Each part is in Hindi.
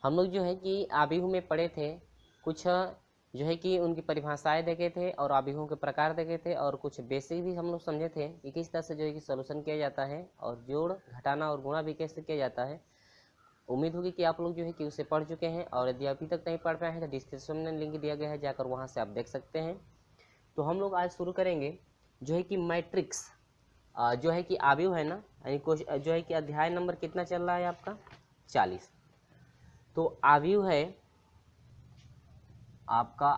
हम लोग जो है कि आबिहू में पढ़े थे, कुछ जो है कि उनकी परिभाषाएं देखे थे और आबिहू के प्रकार देखे थे और कुछ बेसिक भी हम लोग समझे थे कि किस तरह से जो है कि सोल्यूशन किया जाता है और जोड़ घटाना और गुणा भी कैसे किया जाता है। उम्मीद होगी कि आप लोग जो है कि उसे पढ़ चुके हैं, और यदि अभी तक नहीं पढ़ पाए हैं तो डिस्क्रिप्शन में लिंक दिया गया है, जाकर वहाँ से आप देख सकते हैं। तो हम लोग आज शुरू करेंगे जो है कि मैट्रिक्स जो है कि आबिहू है ना, यानी जो है कि अध्याय नंबर कितना चल रहा है आपका 40। तो आबिहू है आपका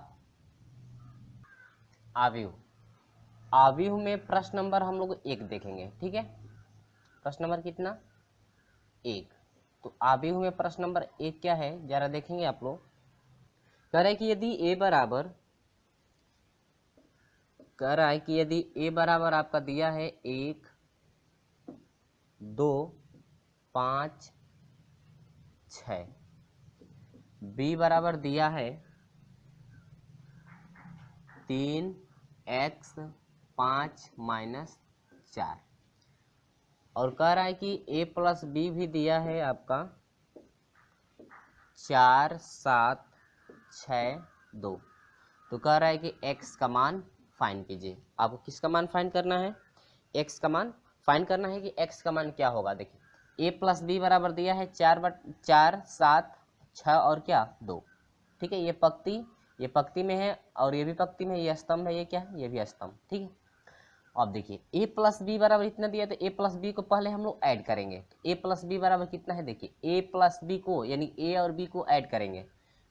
आबिहू में प्रश्न नंबर हम लोग 1 देखेंगे, ठीक है। प्रश्न नंबर कितना 1। तो आबिहू में प्रश्न नंबर 1 क्या है जरा देखेंगे आप लोग। कह रहा है कि यदि a बराबर आपका दिया है 1 2 5 6, b बराबर दिया है 3x 5 - 4, और कह रहा है कि a प्लस बी भी दिया है आपका 4 7 6 2। तो कह रहा है कि x का मान फाइंड कीजिए। आपको किसका मान फाइंड करना है? x का मान फाइंड करना है कि x का मान क्या होगा। देखिए a प्लस बी बराबर दिया है 4 7 6 और क्या 2, ठीक है। ये पंक्ति में है और ये भी पंक्ति में है, ये स्तंभ है, ये क्या है, ये भी स्तंभ, ठीक है। अब देखिए a प्लस बी बराबर इतना दिया तो a प्लस बी को पहले हम लोग ऐड करेंगे। तो a प्लस बी बराबर कितना है, देखिए a प्लस बी को यानी a और b को ऐड करेंगे।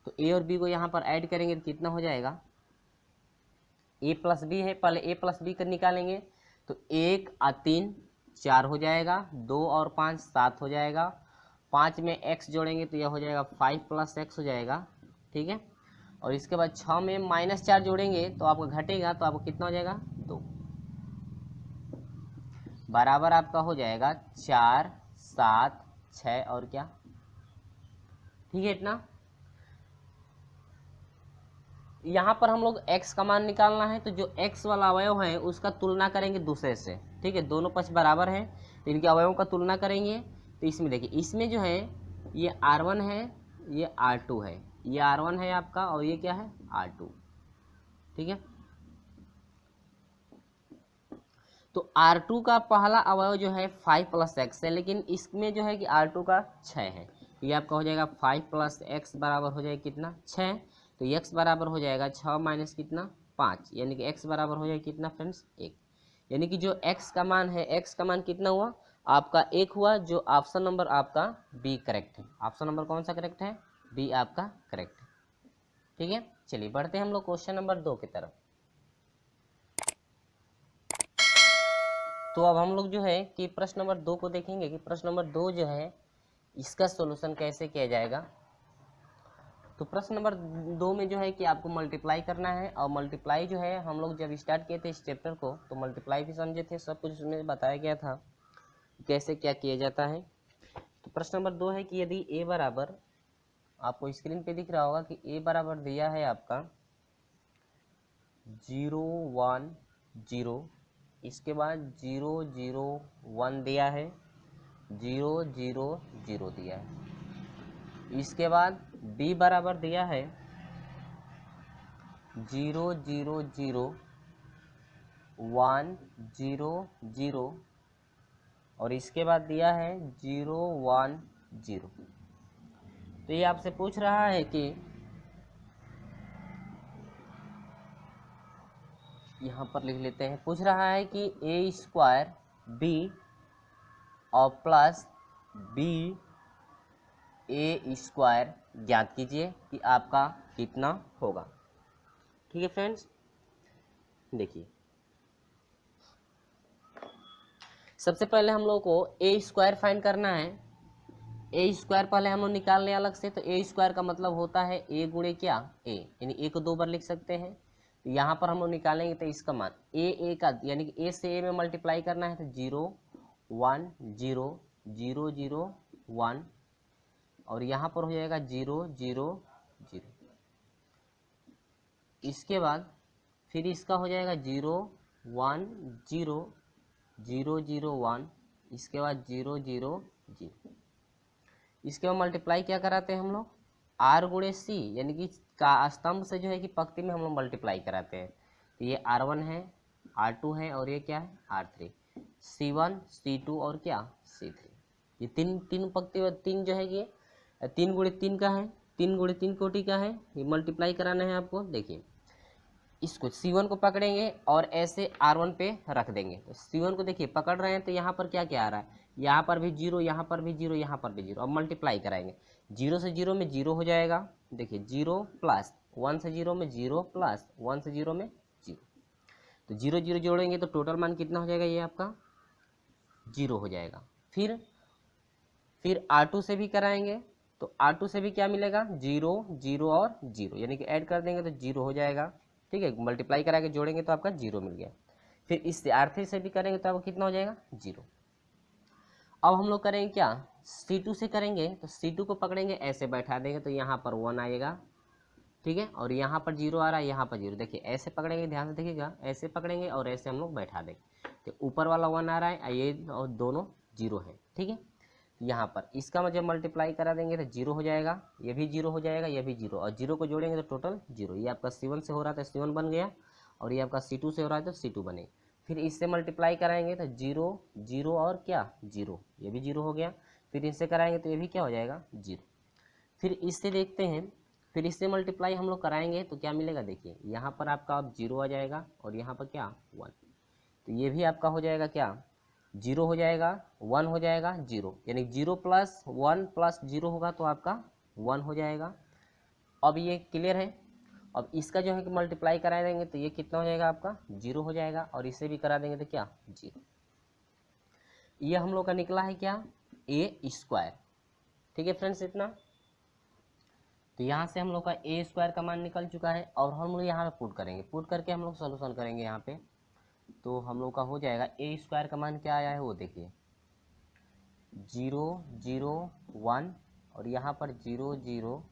तो a और b को यहाँ पर ऐड करेंगे तो कितना हो जाएगा, a प्लस बी है, पहले a प्लस बी का निकालेंगे। तो 1 और 3 4 हो जाएगा, 2 और 5 7 हो जाएगा, 5 में x जोड़ेंगे तो यह हो जाएगा 5 + x हो जाएगा, ठीक है। और इसके बाद 6 में -4 जोड़ेंगे तो आपको घटेगा, तो आपको कितना हो जाएगा 2, बराबर आपका हो जाएगा 4 7 6 और क्या, ठीक है। इतना यहाँ पर हम लोग x का मान निकालना है, तो जो x वाला अवयव है उसका तुलना करेंगे दूसरे से, ठीक है। दोनों पक्ष बराबर हैं तो इनके अवयवों का तुलना करेंगे। तो इसमें देखिए, इसमें जो है ये r1 है, ये r2 है, ये r1 है आपका और ये क्या है r2, ठीक है। तो r2 का पहला अवयव जो है 5 + x है, लेकिन इसमें जो है कि r2 का 6 है। ये आपका हो जाएगा 5 + x बराबर हो जाएगा कितना 6। तो x बराबर हो जाएगा 6 माइनस कितना 5, यानी कि x बराबर हो जाएगा कितना फ्रेंड्स 1। यानी कि जो x का मान है, x का मान कितना हुआ आपका 1 हुआ, जो ऑप्शन नंबर आपका बी करेक्ट है। ऑप्शन नंबर कौन सा करेक्ट है, बी आपका करेक्ट है, ठीक है। चलिए बढ़ते हैं हम लोग क्वेश्चन नंबर 2 की तरफ। तो अब हम लोग जो है कि प्रश्न नंबर 2 को देखेंगे कि प्रश्न नंबर 2 जो है इसका सॉल्यूशन कैसे किया जाएगा। तो प्रश्न नंबर 2 में जो है कि आपको मल्टीप्लाई करना है, और मल्टीप्लाई जो है हम लोग जब स्टार्ट किए थे इस चैप्टर को तो मल्टीप्लाई भी समझे थे, सब कुछ उसमें बताया गया था कैसे क्या किया जाता है। तो प्रश्न नंबर 2 है कि यदि a बराबर, आपको स्क्रीन पे दिख रहा होगा कि a बराबर दिया है आपका 0 1 0, इसके बाद 0 0 1 दिया है, 0 0 0 दिया है। इसके बाद b बराबर दिया है 0 0 0 1 0 0, और इसके बाद दिया है 0 1 0। तो ये आपसे पूछ रहा है कि यहाँ पर लिख लेते हैं, पूछ रहा है कि a² b और प्लस b a² ज्ञात कीजिए कि आपका कितना होगा, ठीक है फ्रेंड्स। देखिए सबसे पहले हम लोग को a² फाइंड करना है। a² पहले हम लोग निकाल लें अलग से। तो a² का मतलब होता है a गुणे क्या a, यानी a को 2 बार लिख सकते हैं। तो यहाँ पर हम लोग निकालेंगे तो इसका मान a का यानी कि a से a में मल्टीप्लाई करना है, तो 0 1 0 0 0 1, और यहाँ पर हो जाएगा 0 0 0। इसके बाद फिर इसका हो जाएगा 0 1 0 0 0 1, इसके बाद 0 0 0। इसके बाद मल्टीप्लाई क्या कराते हैं हम लोग, आर गुणे सी, यानी कि का स्तंभ से जो है कि पंक्ति में हम लोग मल्टीप्लाई कराते हैं। तो ये R1 है, R2 है और ये क्या है R3, C1 C2 और क्या C3। ये तीन तीन पंक्ति और तीन जो है ये 3 × 3 का है, 3 × 3 कोटि का है, ये मल्टीप्लाई कराना है आपको। देखिए इसको C1 को पकड़ेंगे और ऐसे R1 पे रख देंगे। तो C1 को देखिए पकड़ रहे हैं तो यहाँ पर क्या क्या आ रहा है, यहाँ पर भी 0, यहाँ पर भी 0, यहाँ पर भी 0। अब मल्टीप्लाई कराएंगे, 0 से 0 में 0 हो जाएगा। देखिए 0 प्लस 1 से 0 में 0 प्लस 1 से 0 में 0। तो 0 0 जोड़ेंगे तो टोटल मान कितना हो जाएगा, ये आपका 0 हो जाएगा। फिर R2 से भी कराएंगे तो R2 से भी क्या मिलेगा, 0 0 और 0, यानी कि ऐड कर देंगे तो 0 हो जाएगा। ठीक है, मल्टीप्लाई करा के जोड़ेंगे तो आपका 0 मिल गया। फिर इससे R3 से भी करेंगे तो आपको कितना हो जाएगा, 0। अब हम लोग करेंगे क्या, C2 से करेंगे तो C2 को पकड़ेंगे, ऐसे बैठा देंगे तो यहाँ पर 1 आएगा। ठीक है, और यहाँ पर 0 आ रहा है, यहाँ पर 0। देखिए ऐसे पकड़ेंगे, ध्यान से देखिएगा, ऐसे पकड़ेंगे और ऐसे हम लोग बैठा देंगे तो ऊपर वाला 1 आ रहा है, ये और दोनों 0 है। ठीक है, यहाँ पर इसका जब मल्टीप्लाई करा देंगे तो 0 हो जाएगा, ये भी 0 हो जाएगा, ये भी 0, और 0 को जोड़ेंगे तो टोटल 0। ये आपका C1 से हो रहा था, C1 बन गया, और ये आपका C2 से हो रहा है तो C2 बने। फिर इससे मल्टीप्लाई कराएंगे तो 0 0 और क्या 0, ये भी 0 हो गया। फिर इससे कराएंगे तो ये भी क्या हो जाएगा, 0। फिर इससे देखते हैं, फिर इससे मल्टीप्लाई हम लोग कराएंगे तो क्या मिलेगा, देखिए यहाँ पर आपका अब 0 आ जाएगा और यहाँ पर क्या 1। तो ये भी आपका हो जाएगा क्या, 0 हो जाएगा, 1 हो जाएगा 0, यानी 0 प्लस 1 प्लस 0 होगा तो आपका 1 हो जाएगा। अब ये क्लियर है। अब इसका जो है कि मल्टीप्लाई करा देंगे तो ये कितना हो जाएगा, आपका 0 हो जाएगा, और इसे भी करा देंगे तो क्या 0। ये हम लोग का निकला है क्या, A²। ठीक है फ्रेंड्स, इतना। तो यहाँ से हम लोग का A² का मान निकल चुका है, और हम लोग यहाँ पे पुट करेंगे, पुट करके हम लोग सोल्यूशन करेंगे यहाँ पे। तो हम लोग का हो जाएगा A² का मान क्या आया है वो देखिए, 0 0 1, और यहाँ पर 0 0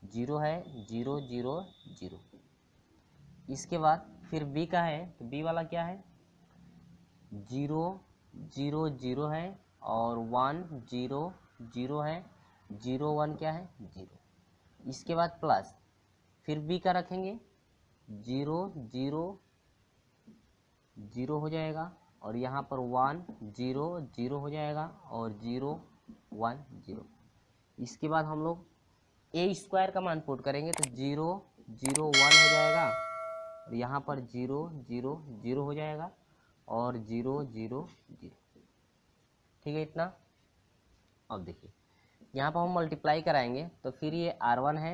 0 है, 0 0 0। इसके बाद फिर B का है तो B वाला क्या है, 0 0 0 है, और 1 0 0 है, 0 1 क्या है 0। इसके बाद प्लस फिर B का रखेंगे, 0 0 0 हो जाएगा, और यहाँ पर 1 0 0 हो जाएगा, और 0 1 0। इसके बाद हम लोग A² का मान पुट करेंगे तो 0 0 1 हो जाएगा, और यहाँ पर 0 0 0 हो जाएगा, और 0 0 0। ठीक है, इतना। अब देखिए यहाँ पर हम मल्टीप्लाई कराएंगे तो फिर ये R1 है,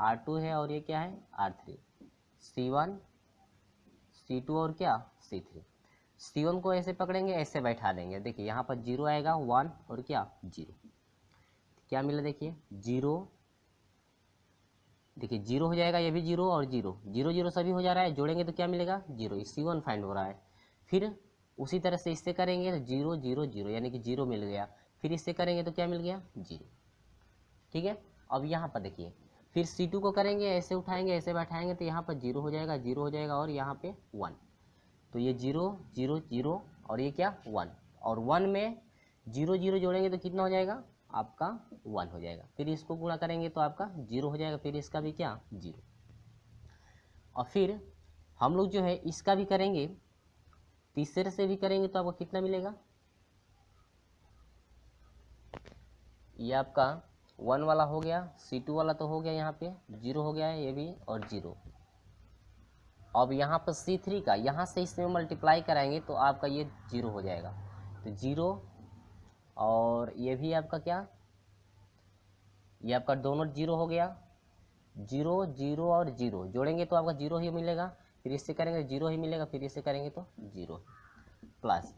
R2 है, और ये क्या है R3, C1 C2 और क्या C3। C1 को ऐसे पकड़ेंगे, ऐसे बैठा देंगे। देखिए यहाँ पर 0 आएगा, 1 और क्या 0। क्या मिला, देखिए 0, देखिए 0 हो जाएगा, ये भी 0 और 0 0 0 सभी हो जा रहा है, जोड़ेंगे तो क्या मिलेगा 0। C1 फाइंड हो रहा है। फिर उसी तरह से इससे करेंगे तो 0 0 0, यानी कि 0 मिल गया। फिर इससे करेंगे तो क्या मिल गया 0। ठीक है, अब यहाँ पर देखिए फिर C2 को करेंगे, ऐसे उठाएंगे, ऐसे बैठाएंगे तो यहाँ पर 0 हो जाएगा, 0 हो जाएगा, और यहाँ पे 1। तो ये 0 0 0 और ये क्या 1, और 1 में 0 0 जोड़ेंगे तो कितना हो जाएगा आपका 1 हो जाएगा। फिर इसको गुणा करेंगे तो आपका 0 हो जाएगा, फिर इसका भी क्या 0। और फिर हम लोग जो है इसका भी करेंगे, तीसरे से भी करेंगे तो आपको कितना मिलेगा, ये आपका 1 वाला हो गया, C2 वाला तो हो गया, यहाँ पे 0 हो गया है ये भी, और 0। अब यहाँ पर C3 का यहाँ से इसमें मल्टीप्लाई कराएंगे तो आपका ये 0 हो जाएगा। तो 0 और ये भी आपका क्या, ये आपका दोनों 0 हो गया, 0 0 और 0 जोड़ेंगे तो आपका 0 ही मिलेगा। फिर इससे करेंगे 0 ही मिलेगा, फिर इससे करेंगे तो 0 प्लस।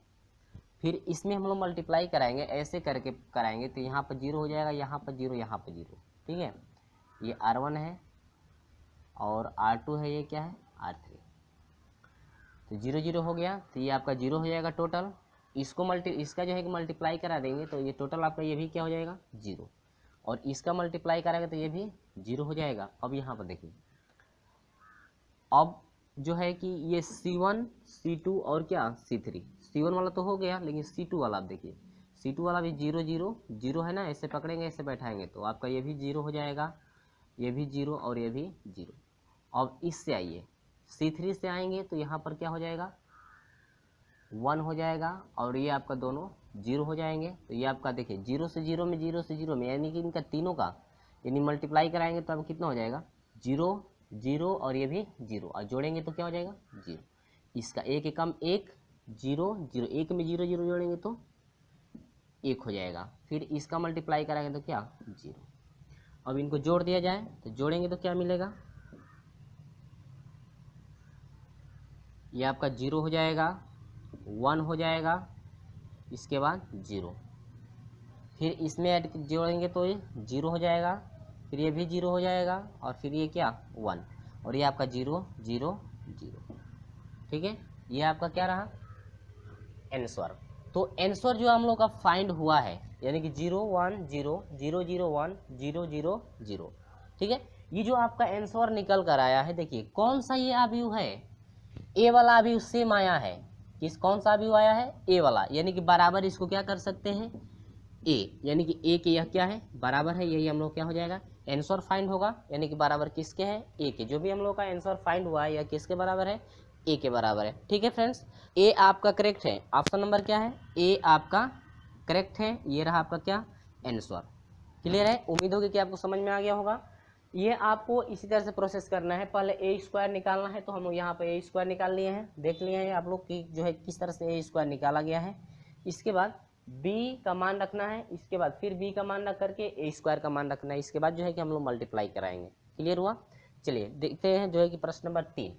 फिर इसमें हम लोग मल्टीप्लाई कराएंगे, ऐसे करके कराएंगे तो यहाँ पर 0 हो जाएगा, यहाँ पर 0, यहाँ पर 0। ठीक है, ये R1 है और R2 है, ये क्या है R3। तो 0 0 हो गया, तो ये आपका 0 हो जाएगा टोटल। इसका जो है कि मल्टीप्लाई करा देंगे तो ये टोटल आपका ये भी क्या हो जाएगा 0, और इसका मल्टीप्लाई करेंगे तो ये भी 0 हो जाएगा। अब यहाँ पर देखिए, अब जो है कि ये C1 C2 और क्या C3, C1 वाला तो हो गया, लेकिन C2 वाला आप देखिए, C2 वाला भी 0 0 0 है ना, ऐसे पकड़ेंगे, ऐसे बैठाएंगे तो आपका ये भी 0 हो जाएगा। ये भी 0 और ये भी 0। अब इससे आइए C3 से आएंगे तो यहाँ पर क्या हो जाएगा 1 हो जाएगा और ये आपका दोनों 0 हो जाएंगे। तो ये आपका देखिए 0 से 0 में 0 से 0 में यानी कि इनका तीनों का यानी मल्टीप्लाई कराएंगे तो अब कितना हो जाएगा 0 0 और ये भी 0 और जोड़ेंगे तो क्या हो जाएगा 0। इसका एक एकम 1 0 0 1 में 0 0 जोड़ेंगे तो 1 हो जाएगा। फिर इसका मल्टीप्लाई कराएंगे तो क्या 0। अब इनको जोड़ दिया जाए तो जोड़ेंगे तो क्या मिलेगा, ये आपका 0 हो जाएगा 1 हो जाएगा, इसके बाद 0, फिर इसमें ऐड जोड़ेंगे तो ये 0 हो जाएगा, फिर ये भी 0 हो जाएगा और फिर ये क्या 1 और ये आपका 0 0 0। ठीक है, ये आपका क्या रहा आंसर। तो आंसर जो हम लोग का फाइंड हुआ है यानी कि 0 1 0 0 0 1 0 0 0। ठीक है, ये जो आपका आंसर निकल कर आया है, देखिए कौन सा ये अवयव है, ए वाला अवयव सेम आया है। किस कौन सा अवयव आया है, ए वाला, यानी कि बराबर इसको क्या कर सकते हैं ए, यानी कि ए के यह क्या है बराबर है, यही हम लोग क्या हो जाएगा आंसर फाइंड होगा, यानी कि बराबर किसके है ए के। जो भी हम लोग का आंसर फाइंड हुआ है यह किसके बराबर है ए के बराबर है। ठीक है फ्रेंड्स, ए आपका करेक्ट है, ऑप्शन नंबर क्या है ए आपका करेक्ट है। ये रहा आपका क्या आंसर। क्लियर है, उम्मीद होगी कि आपको समझ में आ गया होगा। ये आपको इसी तरह से प्रोसेस करना है, पहले ए स्क्वायर निकालना है तो हम लोग यहाँ पे ए स्क्वायर निकाल लिए हैं, देख लिए हैं आप लोग कि जो है किस तरह से ए स्क्वायर निकाला गया है। इसके बाद b का मान रखना है, इसके बाद फिर b का मान रख करके ए स्क्वायर का मान रखना है, इसके बाद जो है कि हम लोग मल्टीप्लाई कराएंगे। क्लियर हुआ, चलिए देखते हैं जो है कि प्रश्न नंबर 3।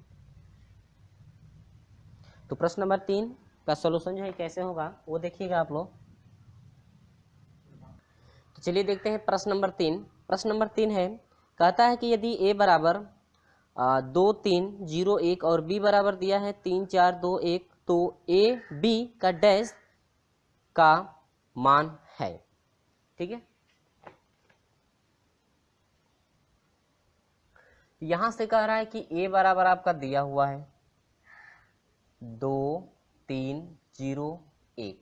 तो प्रश्न नंबर 3 का सोल्यूशन जो है कैसे होगा वो देखिएगा आप लोग। तो चलिए देखते हैं प्रश्न नंबर 3। प्रश्न नंबर 3 है, कहता है कि यदि a बराबर 2 3 0 1 और b बराबर दिया है 3 4 2 1 तो a b का डैश का मान है। ठीक है, यहां से कह रहा है कि a बराबर आपका दिया हुआ है 2 3 0 1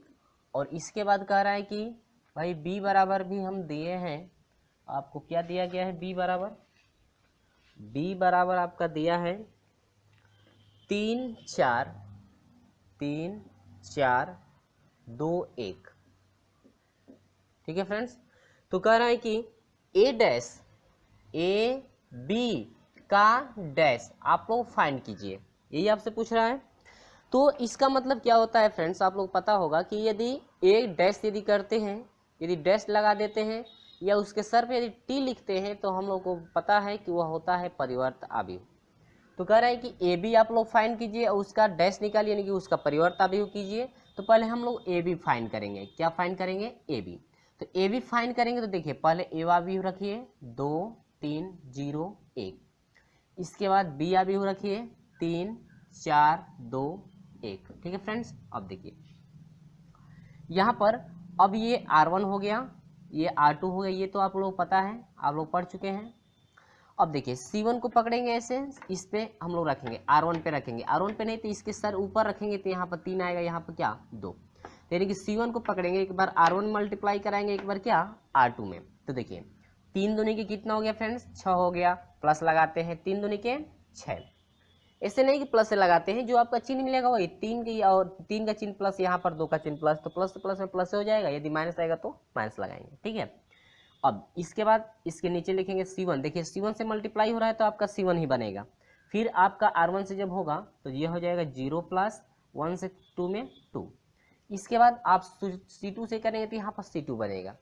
और इसके बाद कह रहा है कि भाई b बराबर भी हम दिए हैं, आपको क्या दिया गया है b बराबर आपका दिया है 3 4 2 1। ठीक है फ्रेंड्स, तो कह रहा है कि a डैश a b का डैश आप लोग फाइंड कीजिए, यही आपसे पूछ रहा है। तो इसका मतलब क्या होता है फ्रेंड्स, आप लोग पता होगा कि यदि a डैश यदि करते हैं, यदि डैश लगा देते हैं या उसके सर पे यदि टी लिखते हैं तो हम लोग को पता है कि वह होता है परिवर्त अवयव। तो कह रहा है कि ए बी आप लोग फाइंड कीजिए और उसका डैश निकालिए यानी कि उसका परिवर्त अवयव कीजिए। तो पहले हम लोग ए बी फाइंड करेंगे, क्या फाइंड करेंगे ए बी। तो ए बी फाइंड करेंगे तो देखिए पहले ए अवयव रखिए 2 3 0 1, इसके बाद बी अवयव रखिए 3 4 2 1। ठीक है फ्रेंड्स, अब देखिए यहाँ पर अब ये R1 हो गया, ये R2 हो गया, ये तो आप लोग पता है, आप लोग पढ़ चुके हैं। अब देखिए C1 को पकड़ेंगे ऐसे, इस पे हम लोग रखेंगे R1 पे रखेंगे, R1 पे नहीं तो इसके सर ऊपर रखेंगे तो यहाँ पर 3 आएगा, यहाँ पर क्या 2, यानी कि C1 को पकड़ेंगे एक बार R1 मल्टीप्लाई कराएंगे एक बार क्या R2 में। तो देखिए 3 दूनी के कितना हो गया फ्रेंड्स 6 हो गया, प्लस लगाते हैं 3 दूनी के 6, ऐसे नहीं कि प्लस से लगाते हैं, जो आपका चिन्ह मिलेगा वही 3 की और 3 का चिन्ह प्लस, यहाँ पर 2 का चिन्ह प्लस, तो प्लस प्लस में प्लस हो जाएगा, यदि माइनस आएगा तो माइनस लगाएंगे। ठीक है, अब इसके बाद इसके नीचे लिखेंगे C1, देखिए C1 से मल्टीप्लाई हो रहा है तो आपका C1 ही बनेगा। फिर आपका R1 से जब होगा तो ये हो जाएगा 0 प्लस 1 से 2 में 2, इसके बाद आप C2 से करेंगे तो यहाँ पर C2 बनेगा।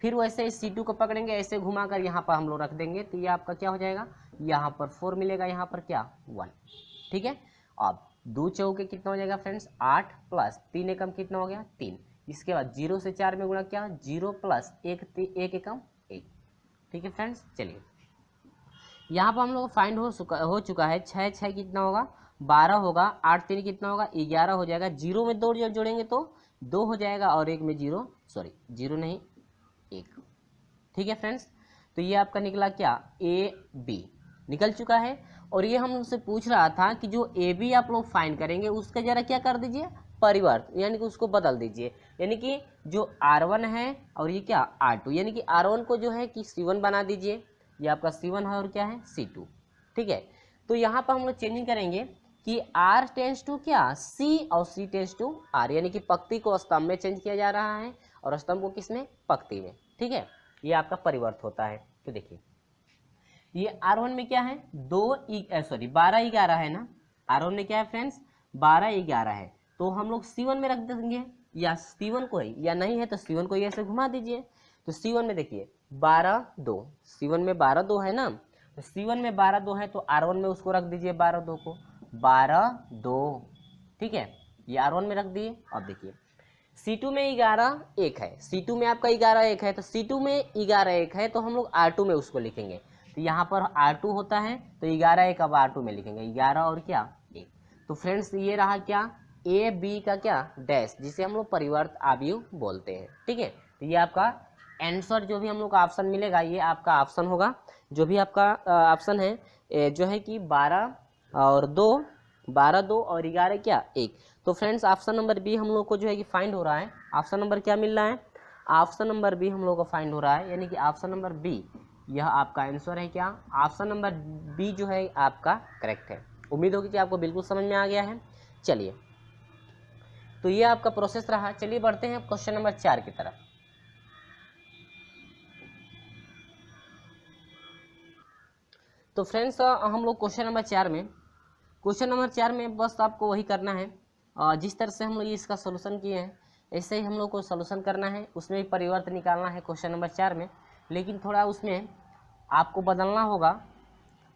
फिर वैसे C2 को पकड़ेंगे ऐसे घुमाकर यहाँ पर हम लोग रख देंगे तो ये आपका क्या हो जाएगा, यहाँ पर 4 मिलेगा, यहाँ पर क्या 1। ठीक है, अब 2 चौके कितना हो जाएगा फ्रेंड्स 8 प्लस 3 एकम कितना हो गया 3, इसके बाद 0 से 4 में गुणा क्या 0 प्लस 1 एकम 1। ठीक है फ्रेंड्स, चलिए यहाँ पर हम लोग फाइंड हो चुका है 6 6 कितना होगा 12 होगा, 8 3 कितना होगा 11 हो जाएगा, 0 में 2 जोड़ेंगे तो 2 हो जाएगा और 1 में 0 नहीं 1। ठीक है फ्रेंड्स, तो ये आपका निकला क्या ए बी निकल चुका है। और ये हम उनसे पूछ रहा था कि जो ए बी आप लोग फाइंड करेंगे उसका जरा क्या कर दीजिए परिवर्त, यानी कि उसको बदल दीजिए, यानी कि जो R1 है और ये क्या R2, यानी कि R1 को जो है कि C1 बना दीजिए, ये आपका C1 है और क्या है C2, ठीक है। तो यहाँ पर हम लोग चेंजिंग करेंगे कि R टेंस टू क्या C और C टेंस टू R, यानी कि पंक्ति को स्तंभ में चेंज किया जा रहा है और स्तंभ को किसमें, पंक्ति में, ठीक है। ये आपका परिवर्त होता है। तो देखिए ये R1 में क्या है 12-11 है ना, R1 में क्या है फ्रेंड्स 12-11 है, तो हम लोग C1 में रख देंगे, या C1 को ही, या नहीं है तो C1 को ऐसे घुमा दीजिए। तो C1 में देखिए 12-2, C1 में 12-2 है ना, तो C1 में 12-2 है तो R1 में उसको रख दीजिए 12-2 को, 12-2, ठीक है, ये R1 में रख दिए। अब देखिए C2 में 11-1 है, C2 में आपका 11-1 है, तो C2 में 11-1 है तो हम लोग R2 में उसको लिखेंगे। तो यहाँ पर R2 होता है तो 11-1 अब R2 में लिखेंगे, 11 और क्या 1। तो फ्रेंड्स ये रहा क्या ए बी का क्या डैश, जिसे हम लोग परिवर्त आव्यूह बोलते हैं, ठीक है। तो ये आपका आंसर जो भी हम लोग का ऑप्शन मिलेगा ये आपका ऑप्शन होगा, जो भी आपका ऑप्शन है जो है कि 12-2 और 11 क्या 1। तो फ्रेंड्स ऑप्शन नंबर बी हम लोग को जो है कि फाइंड हो रहा है। ऑप्शन नंबर क्या मिल रहा है, ऑप्शन नंबर बी हम लोग को फाइंड हो रहा है, यानी कि ऑप्शन नंबर बी यह आपका आंसर है। क्या ऑप्शन नंबर बी जो है आपका करेक्ट है। उम्मीद होगी कि आपको बिल्कुल समझ में आ गया है। चलिए तो ये आपका प्रोसेस रहा। चलिए बढ़ते हैं क्वेश्चन नंबर 4 की तरफ। तो फ्रेंड्स हम लोग क्वेश्चन नंबर 4 में बस आपको वही करना है, जिस तरह से हम लोग इसका सोल्यूशन किए हैं ऐसे ही हम लोग को सोल्यूशन करना है, उसमें भी परिवर्तन निकालना है क्वेश्चन नंबर 4 में। लेकिन थोड़ा उसमें आपको बदलना होगा,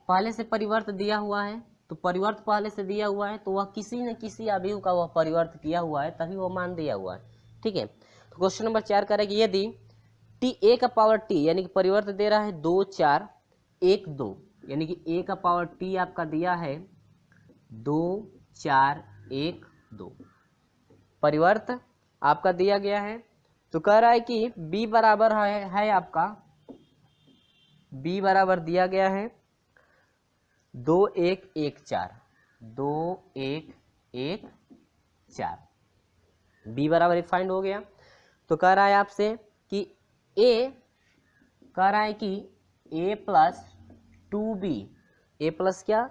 पहले से परिवर्त दिया हुआ है तो परिवर्त पहले से दिया हुआ है तो वह किसी न किसी अवयव का वह परिवर्त किया हुआ है तभी वह मान दिया हुआ है, ठीक है। तो क्वेश्चन नंबर 4 करेगी यदि a का पावर t यानी कि परिवर्त दे रहा है 2 4 1 2, यानी कि a का पावर t आपका दिया है 2 4 1 2, परिवर्त आपका दिया गया है। तो कह रहा है कि b बराबर है आपका b बराबर दिया गया है 2 1 1 4, 2 1 1 4, b बराबर फाइंड हो गया। तो कह रहा है आपसे कि a कह रहा है कि a plus 2b, a plus क्या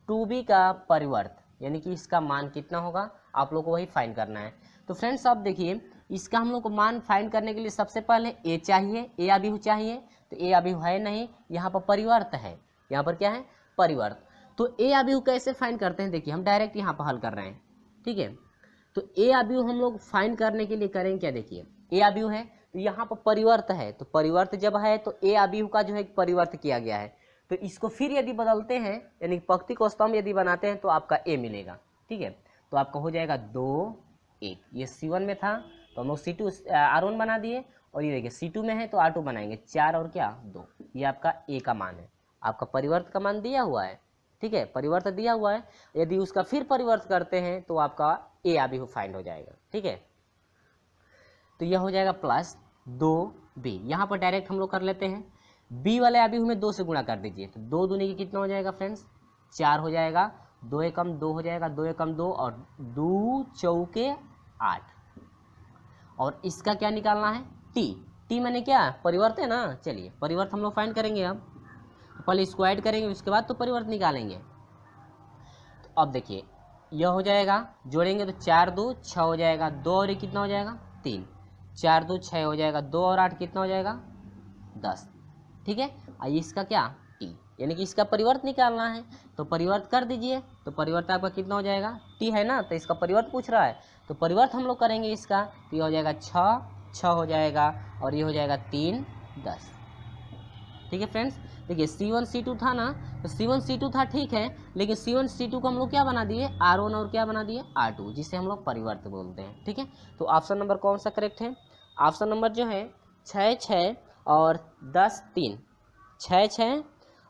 2b का परिवर्त, यानी कि इसका मान कितना होगा आप लोग को वही फाइंड करना है। तो फ्रेंड्स आप देखिए इसका हम लोग को मान फाइंड करने के लिए सबसे पहले a चाहिए, a अवयव चाहिए, तो a अवयव है नहीं, यहाँ पर परिवर्त है, यहाँ पर क्या है परिवर्त। तो a अवयव कैसे फाइंड करते हैं, देखिए हम डायरेक्ट यहाँ पर हल कर रहे हैं, ठीक है। तो a अवयव हम लोग फाइंड करने के लिए करेंगे क्या, देखिए a अवयव है तो यहाँ पर परिवर्त है, तो परिवर्त जब है तो a अवयव का जो है परिवर्त किया गया है, तो इसको फिर यदि बदलते हैं यानी पंक्ति को स्तंभ यदि बनाते हैं तो आपका a मिलेगा, ठीक है। तो आपका हो जाएगा 2 1, ये C1 में था तो हम लोग C2 R1 बना दिए, और ये देखिए C2 में है तो R2 बनाएंगे 4 और क्या 2, ये आपका a का मान है, आपका परिवर्त का मान दिया हुआ है, ठीक है, परिवर्त दिया हुआ है। यदि उसका फिर परिवर्त करते हैं तो आपका a अवयव फाइंड हो जाएगा, ठीक है। तो यह हो जाएगा प्लस 2b, यहाँ पर डायरेक्ट हम लोग कर लेते हैं, b वाले अवयव में 2 से गुणा कर दीजिए, तो 2 दूनी की कितना हो जाएगा फ्रेंड्स 4 हो जाएगा, 2 एकम 2 हो जाएगा, 2 एकम 2 और 2 चौके 8, और इसका क्या निकालना है t माने क्या परिवर्त है ना। चलिए परिवर्त हम लोग फाइंड करेंगे, अब तो पहले इसको ऐड करेंगे उसके बाद तो परिवर्त निकालेंगे। तो अब देखिए यह हो जाएगा, जोड़ेंगे तो 4 2 6 हो जाएगा, 2 और 1 कितना हो जाएगा 3, 4 2 6 हो जाएगा, 2 और 8 कितना हो जाएगा 10, ठीक है। आइए इसका क्या t, यानी कि इसका परिवर्त निकालना है, तो परिवर्त कर दीजिए, तो परिवर्त आपका कितना हो जाएगा t है ना, तो इसका परिवर्त पूछ रहा है तो परिवर्त हम लोग करेंगे इसका, तो ये हो जाएगा 6 हो जाएगा और ये हो जाएगा 3 10, ठीक है फ्रेंड्स। देखिए C1 C2 था ना, तो C1 C2 था ठीक है, लेकिन C1 C2 को हम लोग क्या बना दिए R1 और क्या बना दिए R2, जिसे हम लोग परिवर्त बोलते हैं, ठीक है। तो ऑप्शन नंबर कौन सा करेक्ट है, ऑप्शन नंबर जो है 6 6 और 10 3, 6 6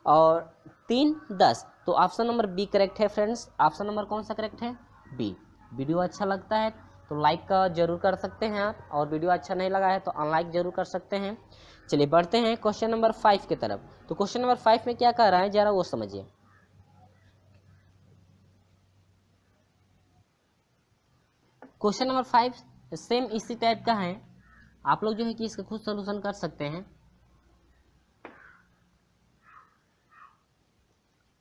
और 3 10, तो ऑप्शन नंबर बी करेक्ट है फ्रेंड्स। ऑप्शन नंबर कौन सा करेक्ट है बी। वीडियो अच्छा लगता है तो लाइक का जरूर कर सकते हैं आप, और वीडियो अच्छा नहीं लगा है तो अनलाइक जरूर कर सकते हैं। चलिए बढ़ते हैं क्वेश्चन नंबर 5 की तरफ। तो क्वेश्चन नंबर 5 में क्या कह रहा है जरा वो समझिए। क्वेश्चन नंबर 5 सेम इसी टाइप का है, आप लोग जो है कि इसका खुद सॉल्यूशन कर सकते हैं।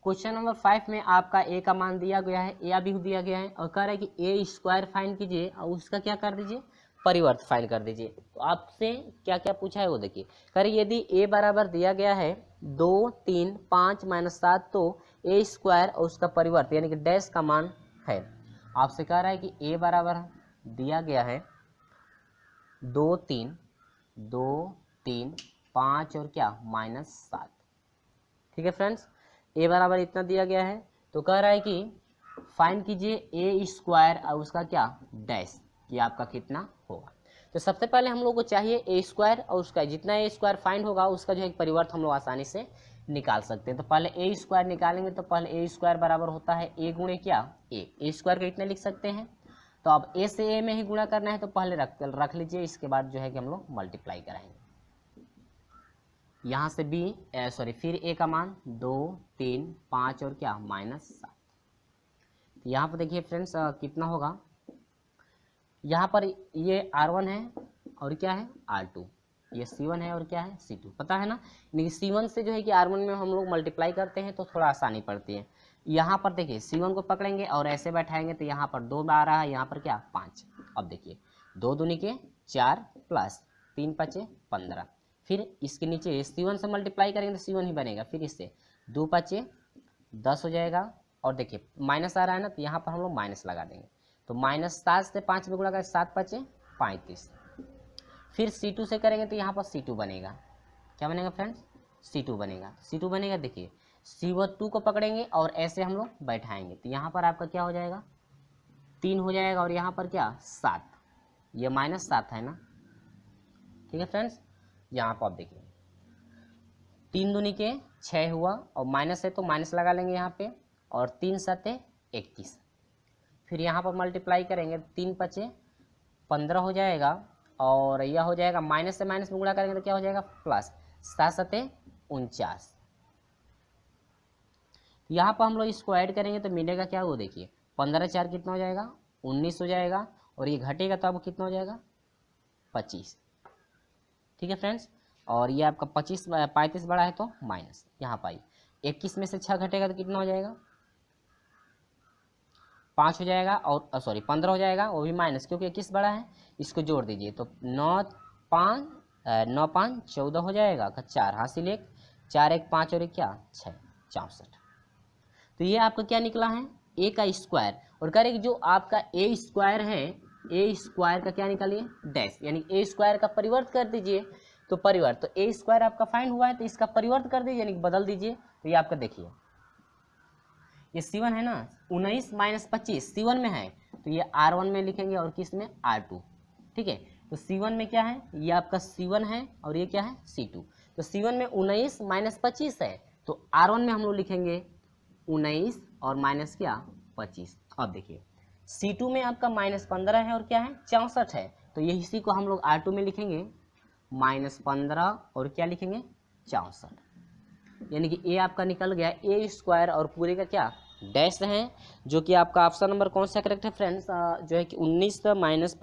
क्वेश्चन नंबर 5 में आपका ए का मान दिया गया है, ए भी दिया गया है और कह रहा है कि ए स्क्वायर फाइंड कीजिए और उसका क्या कर दीजिए, परिवर्त फाइंड कर दीजिए। तो आपसे क्या क्या पूछा है वो देखिए। कह रहे यदि ए बराबर दिया गया है 2 3 5 - 7 तो ए स्क्वायर और उसका परिवर्त यानी कि डैश का मान है। आपसे कह रहा है कि ए बराबर दिया गया है 2 3 5 और क्या -7। ठीक है फ्रेंड्स, ए बराबर इतना दिया गया है। तो कह रहा है कि फाइंड कीजिए ए स्क्वायर और उसका क्या डैश, ये आपका कितना होगा। तो सबसे पहले हम लोग को चाहिए ए स्क्वायर और उसका जितना ए स्क्वायर फाइंड होगा उसका जो है परिवर्त हम लोग आसानी से निकाल सकते हैं। तो पहले ए स्क्वायर निकालेंगे तो पहले ए स्क्वायर बराबर होता है ए गुणे क्या ए स्क्वायर को इतने लिख सकते हैं। तो अब ए से ए में ही गुणा करना है तो पहले रख लीजिए, इसके बाद जो है कि हम लोग मल्टीप्लाई कराएंगे। यहाँ से बी सॉरी फिर ए का मान 2 3 5 और क्या -7। तो यहाँ पर देखिए फ्रेंड्स कितना होगा, यहाँ पर ये R1 है और क्या है R2, ये C1 है और क्या है C2, पता है ना। यानी C1 से जो है कि R1 में हम लोग मल्टीप्लाई करते हैं तो थोड़ा आसानी पड़ती है। यहाँ पर देखिए C1 को पकड़ेंगे और ऐसे बैठाएंगे तो यहाँ पर 2 आ रहा है, यहाँ पर क्या 5। अब देखिए 2 दूनी के 4 प्लस 3 5 15, फिर इसके नीचे C1 से मल्टीप्लाई करेंगे तो C1 ही बनेगा, फिर इससे 2 5 10 हो जाएगा। और देखिए माइनस आ रहा है ना तो यहाँ पर हम लोग माइनस लगा देंगे। तो -7 से 5 में गुणा करें 7 5 35। फिर C2 से करेंगे तो यहाँ पर C2 बनेगा, क्या बनेगा फ्रेंड्स C2 बनेगा। C2 बनेगा देखिए C2 को पकड़ेंगे और ऐसे हम लोग बैठाएंगे तो यहाँ पर आपका क्या हो जाएगा 3 हो जाएगा और यहाँ पर क्या 7, ये -7 है ना। ठीक है फ्रेंड्स, यहाँ पर आप देखिए 3 दूनी के 6 हुआ और माइनस है तो माइनस लगा लेंगे यहाँ पे, और 3 7 21। फिर यहाँ पर मल्टीप्लाई करेंगे 3 5 15 हो जाएगा और यह हो जाएगा माइनस से माइनस में गुणा करेंगे तो क्या हो जाएगा प्लस 7 7 49। यहाँ पर हम लोग इसको ऐड करेंगे तो मिलेगा क्या, वो देखिए 15 4 कितना हो जाएगा 19 हो जाएगा और ये घटेगा तो अब कितना हो जाएगा 25। ठीक है फ्रेंड्स, और ये आपका 35 बड़ा है तो माइनस, यहाँ पर 21 में से 6 घटेगा तो कितना हो जाएगा 5 हो जाएगा और सॉरी 15 हो जाएगा, वो भी माइनस क्योंकि 21 बड़ा है। इसको जोड़ दीजिए तो 9 5 14 हो जाएगा, 4 हासिल 1 4 1 5 और 1 क्या 6 64। तो ये आपका क्या निकला है ए का स्क्वायर। और कह रहे कि जो आपका ए स्क्वायर है, ए स्क्वायर का क्या निकालिए डैश, यानी ए स्क्वायर का परिवर्त कर दीजिए। तो परिवर्त, तो ए स्क्वायर आपका फाइंड हुआ है तो इसका परिवर्त कर दीजिए यानी बदल दीजिए। तो ये आपका देखिए ये C1 है ना 19 - 25 C1 में है तो ये R1 में लिखेंगे और किस में R2। ठीक है, तो C1 में क्या है, ये आपका C1 है और ये क्या है C2। तो C1 में 19 - 25 है तो R1 में हम लोग लिखेंगे 19 और माइनस क्या 25। अब देखिए C2 में आपका -15 है और क्या है 64 है तो ये इसी को हम लोग R2 में लिखेंगे -15 और क्या लिखेंगे 64। यानी कि ए आपका निकल गया ए स्क्वायर और पूरे का क्या डैश है, जो कि आपका ऑप्शन नंबर कौन सा करेक्ट है फ्रेंड्स, जो है कि 19 -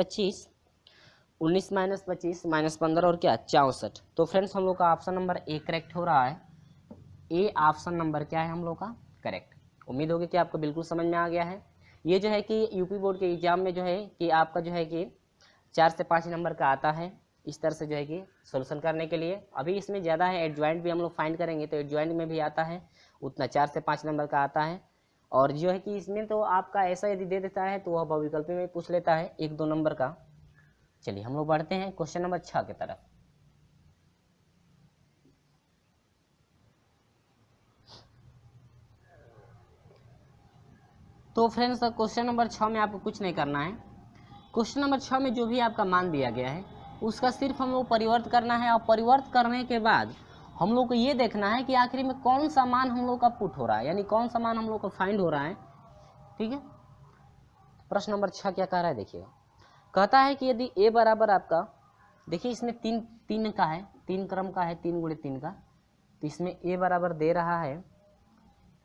25 -15 और क्या 64। तो फ्रेंड्स हम लोग का ऑप्शन नंबर ए करेक्ट हो रहा है। ए ऑप्शन नंबर क्या है हम लोग का करेक्ट। उम्मीद होगी कि आपको बिल्कुल समझ में आ गया है। ये जो है कि यूपी बोर्ड के एग्जाम में जो है कि आपका जो है कि 4 से 5 नंबर का आता है इस तरह से जो है कि सोल्यूशन करने के लिए। अभी इसमें ज़्यादा है, एडजॉइंट भी हम लोग फाइंड करेंगे तो एडजॉइंट में भी आता है उतना 4 से 5 नंबर का आता है। और जो है कि इसमें तो आपका ऐसा यदि दे देता है तो वह बहुविकल्पी में पूछ लेता है 1 2 नंबर का। चलिए हम लोग बढ़ते हैं क्वेश्चन नंबर 6 की तरफ। तो फ्रेंड्स क्वेश्चन नंबर 6 में आपको कुछ नहीं करना है। क्वेश्चन नंबर 6 में जो भी आपका मान दिया गया है उसका सिर्फ हम लोग परिवर्त करना है और परिवर्त करने के बाद हम लोग को ये देखना है कि आखिर में कौन सा मान हम लोग का पुट हो रहा है, यानी कौन सा मान हम लोग को फाइंड हो रहा है। ठीक है, प्रश्न नंबर 6 क्या कह रहा है देखिएगा। कहता है कि यदि ए बराबर आपका, देखिए इसमें तीन का है, 3 क्रम का है, 3 × 3 का। तो इसमें ए बराबर दे रहा है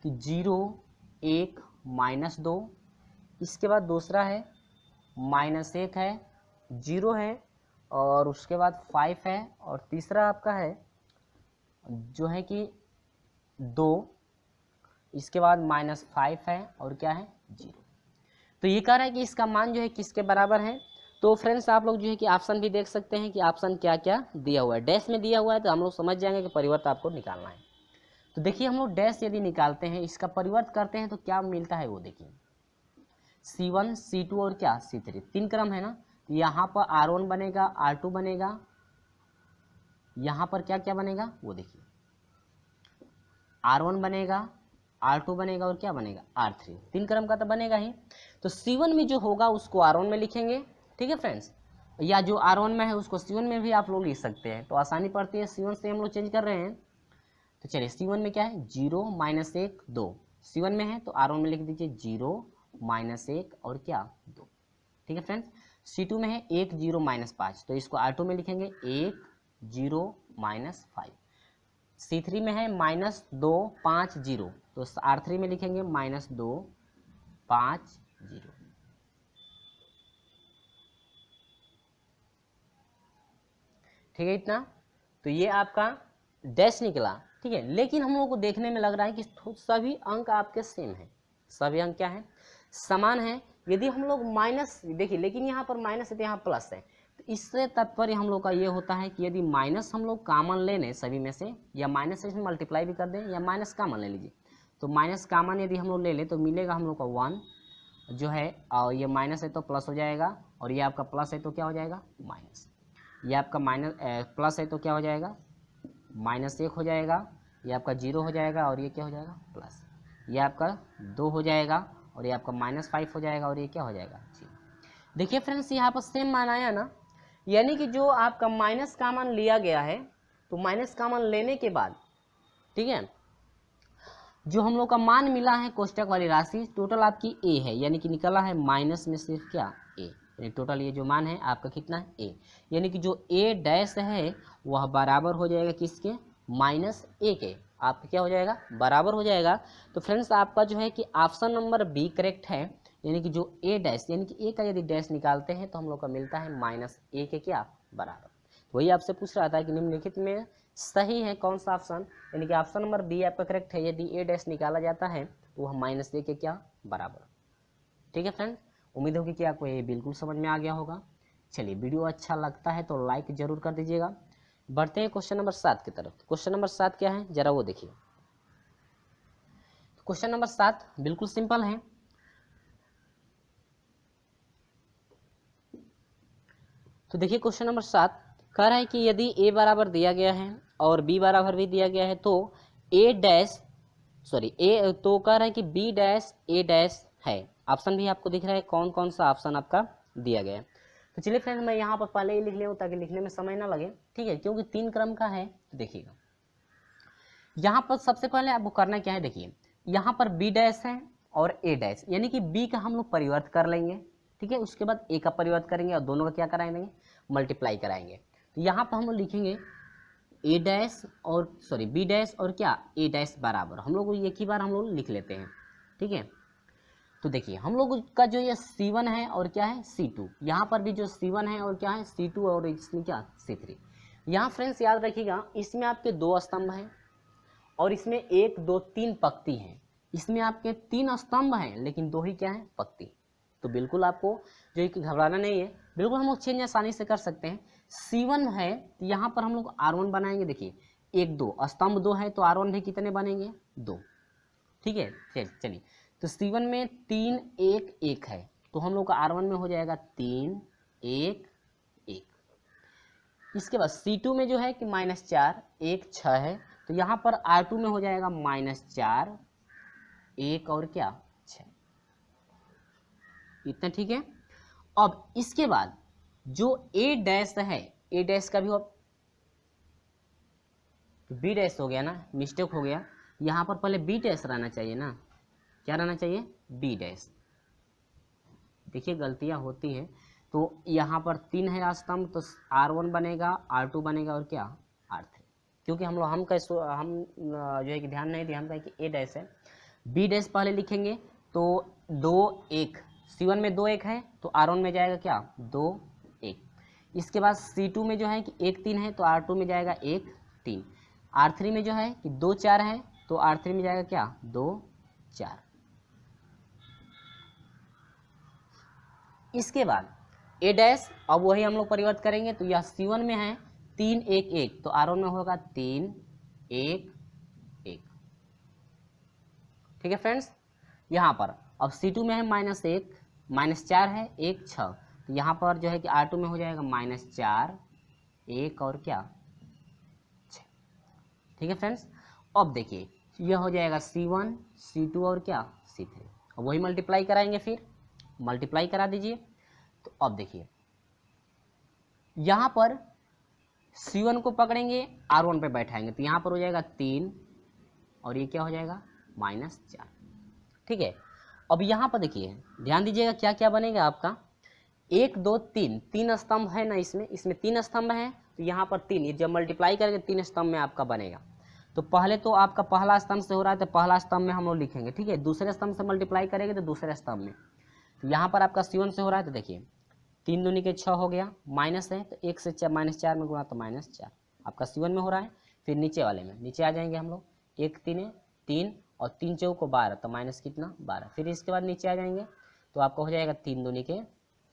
कि 0 1 -2, इसके बाद दूसरा है -1 है, 0 है और उसके बाद 5 है और तीसरा आपका है जो है कि 2 इसके बाद -5 है और क्या है 0। तो ये कह रहा है कि इसका मान जो है किसके बराबर है। तो फ्रेंड्स आप लोग जो है कि ऑप्शन भी देख सकते हैं कि ऑप्शन क्या क्या दिया हुआ है। डैश में दिया हुआ है तो हम लोग समझ जाएंगे कि परिवर्त आपको निकालना है। तो देखिए हम लोग डैश यदि निकालते हैं, इसका परिवर्त करते हैं तो क्या मिलता है वो देखिए, C1 C2 और क्या C3, 3 क्रम है ना। तो यहाँ पर R1 बनेगा, R2 बनेगा, यहाँ पर क्या क्या बनेगा वो देखिए, R1 बनेगा, R2 बनेगा और क्या बनेगा R3, 3 क्रम का तो बनेगा ही। तो C1 में जो होगा उसको R1 में लिखेंगे, ठीक है फ्रेंड्स, या जो R1 में है उसको C1 में भी आप लोग लिख सकते हैं। तो आसानी पड़ती है, C1 से हम लोग चेंज कर रहे हैं। तो चलिए C1 में क्या है 0 -1 2, C1 में है तो R1 में लिख दीजिए 0 -1 और क्या 2, ठीक है फ्रेंड्स। C2 में है 1 0 -5, तो इसको R2 में लिखेंगे 1 0 -5। C3 में है -2 5 0, तो R3 में लिखेंगे -2 5 0। ठीक है इतना। तो ये आपका डैश निकला, ठीक है। लेकिन हम लोगों को देखने में लग रहा है कि सभी अंक आपके सेम हैं, सभी अंक क्या है समान है। यदि हम लोग माइनस देखिए, लेकिन यहाँ पर माइनस है तो यहाँ प्लस है, तो इससे तात्पर्य हम लोग का ये होता है कि यदि माइनस हम लोग कॉमन ले लें सभी में से, या माइनस से इसमें मल्टीप्लाई भी कर दें, या माइनस कॉमन ले लीजिए, तो माइनस कॉमन यदि हम लोग ले लें तो मिलेगा हम लोग का 1 जो है, और ये माइनस है तो प्लस हो जाएगा, और ये आपका प्लस है तो क्या हो जाएगा माइनस, ये आपका माइनस प्लस है तो क्या हो जाएगा -1 हो जाएगा, ये आपका 0 हो जाएगा, और ये क्या हो जाएगा प्लस, ये आपका 2 हो जाएगा, और ये आपका -5 हो जाएगा, और ये क्या हो जाएगा 0। देखिए फ्रेंड्स यहाँ पर सेम मान आया ना, यानी कि जो आपका माइनस कॉमन लिया गया है, तो माइनस कॉमन लेने के बाद, ठीक है, जो हम लोग का मान मिला है कोष्टक वाली राशि टोटल आपकी a है, यानी कि निकला है माइनस में सिर्फ क्या a, यानी टोटल ये जो मान है आपका कितना है a, यानी कि जो a डैश है वह बराबर हो जाएगा किसके -a के, आपका क्या हो जाएगा बराबर हो जाएगा। तो फ्रेंड्स आपका जो है कि ऑप्शन नंबर बी करेक्ट है, यानी कि जो a डैश यानी कि a का यदि डैश निकालते हैं तो हम लोग का मिलता है -a के क्या बराबर। वही आपसे पूछ रहा था कि निम्नलिखित में सही है कौन सा ऑप्शन, यानी कि ऑप्शन नंबर बी आपका करेक्ट है, यदि a डैश निकाला जाता है तो वह -a के क्या बराबर। ठीक है फ्रेंड्स, उम्मीद होगी कि आपको ये बिल्कुल समझ में आ गया होगा। चलिए वीडियो अच्छा लगता है तो लाइक जरूर कर दीजिएगा। बढ़ते हैं क्वेश्चन नंबर 7 की तरफ। क्वेश्चन नंबर 7 क्या है जरा वो देखिए। क्वेश्चन नंबर 7 बिल्कुल सिंपल है। तो देखिए क्वेश्चन नंबर 7 कह रहा है कि यदि a बराबर दिया गया है और b बराबर भी दिया गया है तो a तो कह रहा है कि b डैश a डैश है। ऑप्शन भी आपको दिख रहा है कौन कौन सा ऑप्शन आपका दिया गया है। तो चलिए फ्रेंड्स मैं यहाँ पर पहले ही लिख ले ताकि लिखने में समय ना लगे, ठीक है, क्योंकि 3 क्रम का है। तो देखिएगा यहाँ पर सबसे पहले आपको करना क्या है, देखिए यहाँ पर b डैश है और a डैश, यानी कि b का हम लोग परिवर्त कर लेंगे, ठीक है, उसके बाद a का परिवर्त करेंगे और दोनों का क्या कराएंगे मल्टीप्लाई कराएंगे। तो यहाँ पर हम लोग लिखेंगे a डैश और b डैश और क्या a डैश बराबर, हम लोग एक ही बार हम लोग लिख लेते हैं, ठीक है। तो देखिए हम लोग का जो ये C1 है और क्या है C2, यहाँ पर भी जो C1 है और क्या है C2 और इसमें क्या C3। यहाँ फ्रेंड्स याद रखिएगा इसमें आपके 2 स्तंभ हैं और इसमें 1 2 3 पंक्ति हैं। इसमें आपके 3 स्तंभ हैं लेकिन 2 ही क्या है पंक्ति। तो बिल्कुल आपको जो कि घबराना नहीं है, बिल्कुल हम लोग चेंज आसानी से कर सकते हैं। C1 है तो यहाँ पर हम लोग R1 बनाएंगे, देखिए 1 2 स्तंभ 2 है तो R1 भी कितने बनेंगे 2, ठीक है। चलिए तो C1 में 3 1 1 है तो हम लोग का R1 में हो जाएगा 3 1 1। इसके बाद C2 में जो है कि -4 1 6 है तो यहाँ पर R2 में हो जाएगा -4 1 और क्या 6, इतना ठीक है। अब इसके बाद जो A डैश है, A डैश का भी B डैश हो गया ना, मिस्टेक हो गया, यहाँ पर पहले B डैश रहना चाहिए ना, क्या रहना चाहिए B डैश। देखिए गलतियां होती है। तो यहाँ पर 3 है स्तंभ तो R1 बनेगा R2 बनेगा और क्या R3, क्योंकि हम जो है कि ध्यान नहीं दिया, हम कहें कि A डैश है। B डैश पहले लिखेंगे तो 2 1, C1 में 2 1 है तो R1 में जाएगा क्या 2 1। इसके बाद C2 में जो है कि 1 3 है तो R2 में जाएगा 1 3। R3 में जो है कि 2 4 है तो R3 में जाएगा क्या 2 4। इसके बाद ए डैश, अब वही हम लोग परिवर्त करेंगे तो यह C1 में है 3 1 1, तो R1 में होगा 3 1 1। ठीक है फ्रेंड्स, यहाँ पर अब C2 में है -1 -4 है 1 6, तो यहाँ पर जो है कि R2 में हो जाएगा -4 1 और क्या 6। ठीक है फ्रेंड्स, अब देखिए यह हो जाएगा C1 C2 और क्या C3, अब वही मल्टीप्लाई कराएंगे, फिर मल्टीप्लाई करा दीजिए। तो अब देखिए यहाँ पर C1 को पकड़ेंगे R1 पे बैठाएंगे, तो यहाँ पर हो जाएगा 3 और ये क्या हो जाएगा -4। ठीक है, अब यहाँ पर देखिए ध्यान दीजिएगा क्या क्या बनेगा आपका, 1 2 3, 3 स्तंभ है ना, इसमें 3 स्तंभ है, तो यहाँ पर 3, जब मल्टीप्लाई करके 3 स्तंभ में आपका बनेगा। तो पहले तो आपका पहला स्तंभ से हो रहा है तो पहला स्तंभ में हम लोग लिखेंगे। ठीक है, दूसरे स्तंभ से मल्टीप्लाई करेंगे तो दूसरे स्तंभ में। तो यहाँ पर आपका C1 से हो रहा है तो देखिए 3 दूनी के 6 हो गया, माइनस है तो 1 से -4 में गुणा तो -4 आपका C1 में हो रहा है। फिर नीचे वाले में नीचे आ जाएंगे हम लोग, 1 3 3 और 3 चौक को 12, तो माइनस कितना 12। फिर इसके बाद नीचे आ जाएंगे तो आपका हो जाएगा 3 दूनी के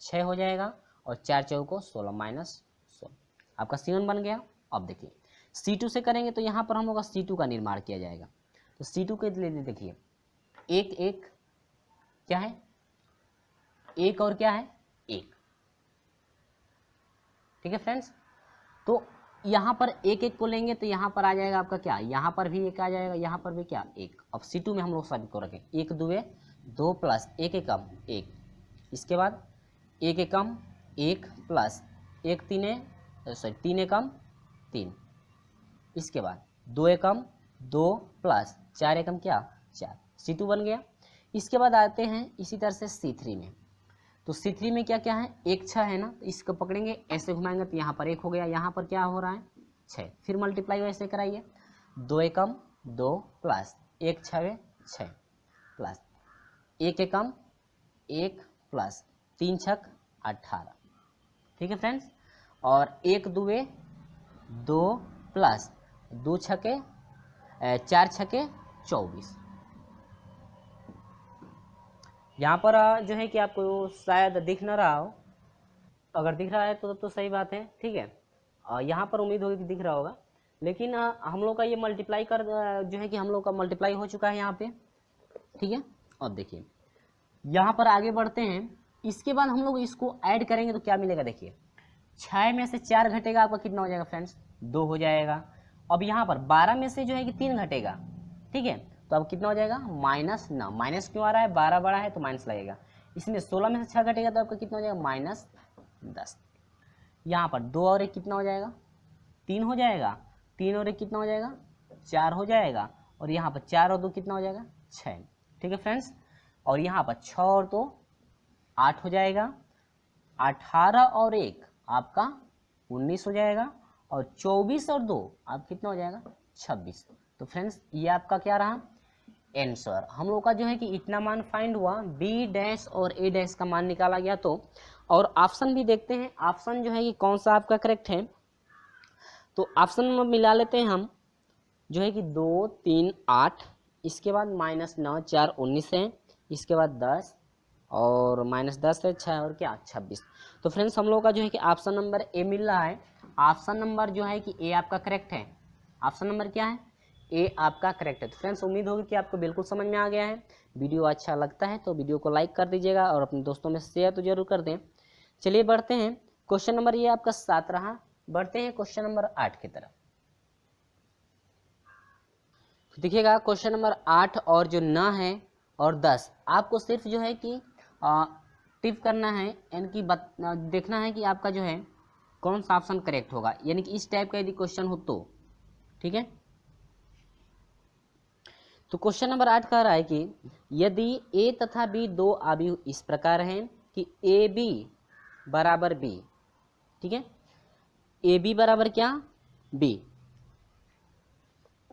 6 हो जाएगा और 4 चौक को 16 -16 आपका C1 बन गया। अब देखिए C2 से करेंगे तो यहाँ पर हम लोग का C2 का निर्माण किया जाएगा। तो C2 के लिए देखिए 1 1 क्या है 1 और क्या है 1। ठीक है फ्रेंड्स, तो यहाँ पर 1 1 को लेंगे तो यहाँ पर आ जाएगा आपका क्या, यहाँ पर भी 1 आ जाएगा, यहाँ पर भी क्या 1। अब C2 में हम लोग सभी को रखें 1 2 2 प्लस 1 एकम 1, इसके बाद 1 एकम 1 प्लस 1 3 एकम 3, इसके बाद 2 एकम 2 प्लस 4 एकम क्या 4, C2 बन गया। इसके बाद आते हैं इसी तरह से C3 में, तो C3 में क्या क्या है 1 6 है ना, तो इसको पकड़ेंगे ऐसे घुमाएंगे तो यहाँ पर 1 हो गया, यहाँ पर क्या हो रहा है 6, फिर मल्टीप्लाई वैसे कराइए 2 एकम 2 प्लस 1 6 6 प्लस 1 एकम 1 प्लस 3 6 18। ठीक है फ्रेंड्स, और 1 2 2 प्लस 2 6 4 6 24। यहाँ पर जो है कि आपको शायद दिख ना रहा हो, अगर दिख रहा है तो सही बात है। ठीक है, यहाँ पर उम्मीद होगी कि दिख रहा होगा, लेकिन हम लोग का ये मल्टीप्लाई कर जो है कि हम लोग का मल्टीप्लाई हो चुका है यहाँ पे। ठीक है, अब देखिए यहाँ पर आगे बढ़ते हैं, इसके बाद हम लोग इसको ऐड करेंगे तो क्या मिलेगा, देखिए 6 में से 4 घटेगा आपका कितना हो जाएगा फ्रेंड्स 2 हो जाएगा। अब यहाँ पर 12 में से जो है कि 3 घटेगा, ठीक है, तो अब कितना हो जाएगा -9, माइनस क्यों आ रहा है 12 बड़ा है तो माइनस लगेगा। इसमें 16 में से 6 घटेगा तो आपका कितना हो जाएगा -10। यहाँ पर 2 और 1 कितना हो जाएगा 3 हो जाएगा, 3 और 1 कितना हो जाएगा 4 हो जाएगा, और यहाँ पर 4 और 2 कितना हो जाएगा 6। ठीक है फ्रेंड्स, और यहाँ पर 6 और 2 8 हो जाएगा, 18 और 1 आपका 19 हो जाएगा, और 24 और 2 आप कितना हो जाएगा 26। तो फ्रेंड्स ये आपका क्या रहा आंसर। हम लोग का जो है कि इतना मान फाइंड हुआ, बी डैश और ए डैश का मान निकाला गया। तो और ऑप्शन भी देखते हैं, ऑप्शन जो है कि कौन सा आपका करेक्ट है। तो ऑप्शन में मिला लेते हैं हम, जो है कि 2 3 8, इसके बाद -9 4 19 है, इसके बाद 10 और -10 है 6 और क्या 26। तो फ्रेंड्स हम लोग का जो है कि ऑप्शन नंबर ए मिल रहा है। ऑप्शन नंबर जो है कि ए आपका करेक्ट है। ऑप्शन नंबर क्या है ए आपका करेक्ट है। तो फ्रेंड्स उम्मीद होगी कि आपको बिल्कुल समझ में आ गया है। वीडियो अच्छा लगता है तो वीडियो को लाइक कर दीजिएगा और अपने दोस्तों में शेयर तो जरूर कर दें। चलिए बढ़ते हैं, क्वेश्चन नंबर ये आपका 7 रहा, बढ़ते हैं क्वेश्चन नंबर 8 की तरफ। देखिएगा क्वेश्चन नंबर 8 और जो 9 है और 10 आपको सिर्फ जो है कि टिप करना है, यानी कि देखना है कि आपका जो है कौन सा ऑप्शन करेक्ट होगा, यानी कि इस टाइप का यदि क्वेश्चन हो तो। ठीक है, तो क्वेश्चन नंबर 8 कह रहा है कि यदि ए तथा बी दो अवयव इस प्रकार हैं कि ए बी बराबर बी, ठीक है, ए बी बराबर क्या बी,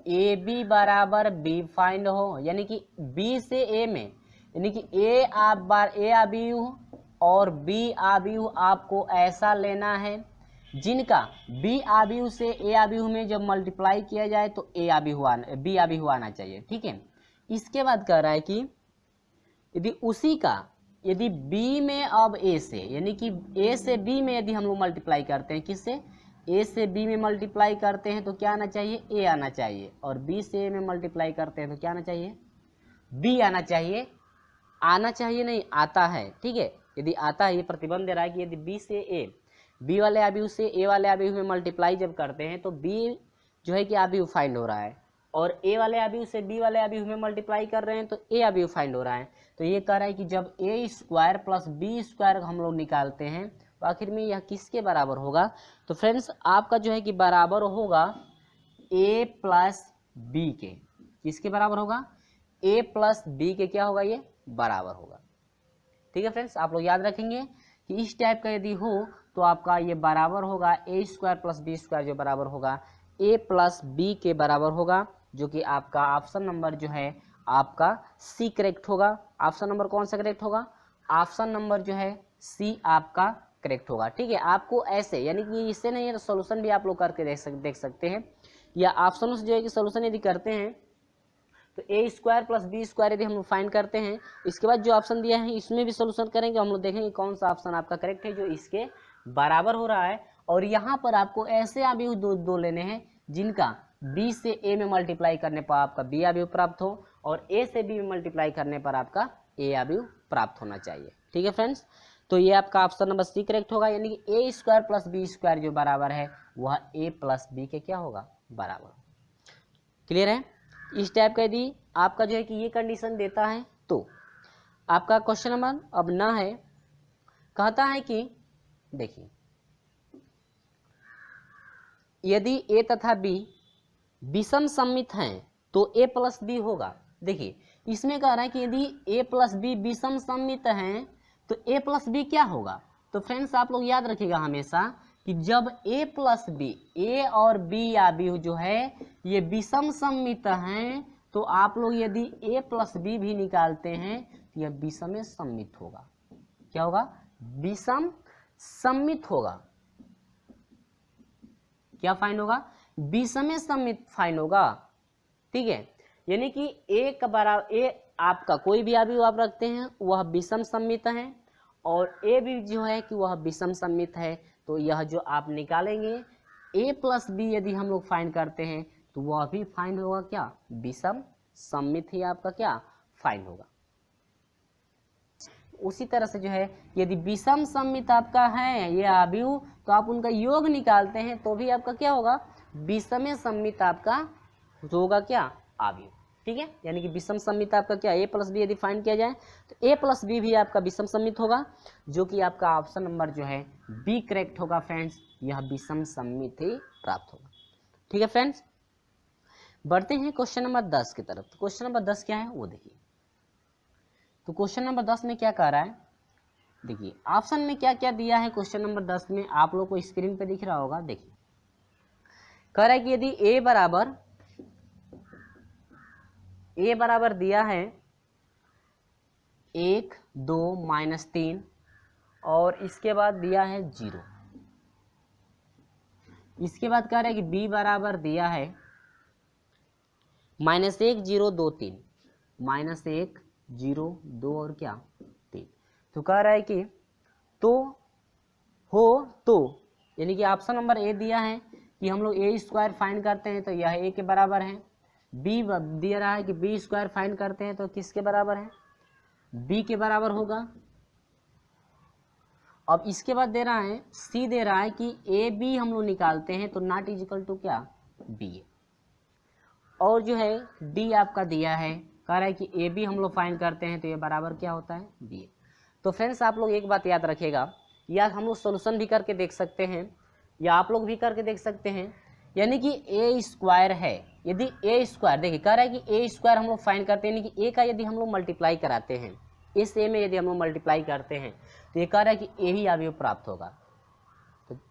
ए बी बराबर बी फाइंड हो, यानी कि बी से ए में, यानी कि ए अवयव और बी अवयव आपको ऐसा लेना है जिनका बी अवयव से ए अवयव में जब मल्टीप्लाई किया जाए तो ए अवयव बी अवयव आना चाहिए। ठीक है, इसके बाद कह रहा है कि यदि उसी का यदि b में अब a से, यानी कि a से b में यदि हम लोग मल्टीप्लाई करते हैं, किससे, a से b में मल्टीप्लाई करते हैं तो क्या आना चाहिए, a आना चाहिए, और b से a में मल्टीप्लाई करते हैं तो क्या आना चाहिए, b आना चाहिए। आना चाहिए नहीं, आता है, ठीक है। यदि आता है, ये प्रतिबंध दे रहा है कि यदि b से a, b वाले आव्यूह से a वाले आव्यूह में मल्टीप्लाई जब करते हैं तो b जो है कि आव्यूह फाइंड हो रहा है, और a वाले आव्यूह से b वाले आव्यूह में मल्टीप्लाई कर रहे हैं तो a आव्यूह फाइंड हो रहा है। तो ये कह रहा है कि जब a square plus b square हम लोग निकालते हैं तो आखिर में यह किसके बराबर होगा, तो फ्रेंड्स आपका जो है कि बराबर होगा a प्लस b के। किसके बराबर होगा, a प्लस b के क्या होगा, ये बराबर होगा। ठीक है फ्रेंड्स, आप लोग याद रखेंगे कि इस टाइप का यदि हो तो आपका ये बराबर होगा a square plus b square, जो बराबर होगा a प्लस b के बराबर होगा, जो कि आपका ऑप्शन नंबर जो है आपका सी करेक्ट होगा। ऑप्शन नंबर कौन सा करेक्ट होगा, ऑप्शन नंबर जो है सी आपका करेक्ट होगा। ठीक है, आपको ऐसे, यानी कि इससे नहीं है तो सोल्यूशन भी आप लोग करके देख सकते हैं, या ऑप्शन से जो है कि सोल्यूशन यदि करते हैं तो a square plus B square यदि हम लोग फाइंड करते हैं, इसके बाद जो ऑप्शन दिया है इसमें भी सोल्यूशन करेंगे, हम लोग देखेंगे कौन सा ऑप्शन आपका करेक्ट है जो इसके बराबर हो रहा है। और यहाँ पर आपको ऐसे आव्यूह दो लेने हैं जिनका b से a में मल्टीप्लाई करने पर आपका b आव्यूह प्राप्त हो, और a से b में मल्टीप्लाई करने पर आपका a आव्यूह प्राप्त होना चाहिए। ठीक है फ्रेंड्स, तो ये आपका ऑप्शन नंबर सी करेक्ट होगा, यानी कि a square plus B square जो बराबर है वह a प्लस b के क्या होगा, बराबर। क्लियर है। इस टाइप का यदि आपका जो है कि ये कंडीशन देता है तो आपका क्वेश्चन नंबर अब ना है, कहता है कि देखिए यदि a तथा b विषम सम्मित हैं तो a प्लस बी होगा। देखिए इसमें कह रहा है कि यदि a प्लस बी विषम सम्मित हैं तो a प्लस बी क्या होगा, तो फ्रेंड्स आप लोग याद रखिएगा हमेशा कि जब a प्लस बी, a और b आव्यूह जो है ये विषम सम्मित हैं तो आप लोग यदि a प्लस बी भी निकालते हैं तो यह विषम सम्मित होगा। क्या होगा, विषम सम्मित होगा। क्या फाइन होगा, विषम सम्मित फाइन होगा। ठीक है, यानी कि a का बराबर, a आपका कोई भी आव्यूह आप रखते हैं वह विषम सम्मित है, और a भी जो है कि वह विषम सम्मित है, तो यह जो आप निकालेंगे a प्लस बी यदि हम लोग फाइंड करते हैं तो वह भी फाइंड होगा क्या, विषम सम्मित ही आपका क्या फाइंड होगा। उसी तरह से जो है यदि विषम सम्मित आपका है ये आव्यूह तो आप उनका योग निकालते हैं तो भी आपका क्या होगा, विषम सम्मित आपका होगा क्या, आव्यूह। ठीक है, यानी कि विषम सम्मित आपका क्या, a प्लस बी यदि फाइंड किया जाए तो a प्लस बी भी आपका विषम सम्मित होगा, जो कि आपका ऑप्शन नंबर जो है बी करेक्ट होगा फ्रेंड्स, यह विषम सम्मित ही प्राप्त होगा। ठीक है फ्रेंड्स, बढ़ते हैं क्वेश्चन नंबर 10 की तरफ। तो क्वेश्चन नंबर 10 क्या है वो देखिए। तो क्वेश्चन नंबर 10 में क्या कह रहा है, देखिए ऑप्शन में क्या क्या दिया है क्वेश्चन नंबर 10 में, आप लोग को स्क्रीन पे दिख रहा होगा। देखिए कह रहा है कि यदि a बराबर दिया है 1 2 -3 और इसके बाद दिया है 0। इसके बाद कह रहा है कि b बराबर दिया है -1 0 2 3, -1 0 2 और क्या 3। तो कह रहा है कि तो हो तो, यानी कि ऑप्शन नंबर ए दिया है कि हम लोग a स्क्वायर फाइंड करते हैं तो यह a के बराबर है, b दिया रहा है कि b स्क्वायर फाइंड करते हैं तो किसके बराबर है, b के बराबर होगा। अब इसके बाद दे रहा है c दे रहा है कि a b हम लोग निकालते हैं तो नॉट इजिकल टू क्या, b, और जो है d आपका दिया है, कह रहा है कि ए बी हम लोग फाइंड करते हैं तो ये बराबर क्या होता है, बी। तो फ्रेंड्स आप लोग एक बात याद रखिएगा, या हम लोग सोल्यूशन भी करके देख सकते हैं या आप लोग भी करके देख सकते हैं, यानी कि ए स्क्वायर है, यदि ए स्क्वायर, देखिए कह रहा है कि ए स्क्वायर हम लोग फाइंड करते हैं, यानी कि ए का यदि हम लोग मल्टीप्लाई कराते हैं, इस ए में यदि हम लोग मल्टीप्लाई करते हैं तो ये कह रहा है कि ए ही आव्यूह प्राप्त होगा।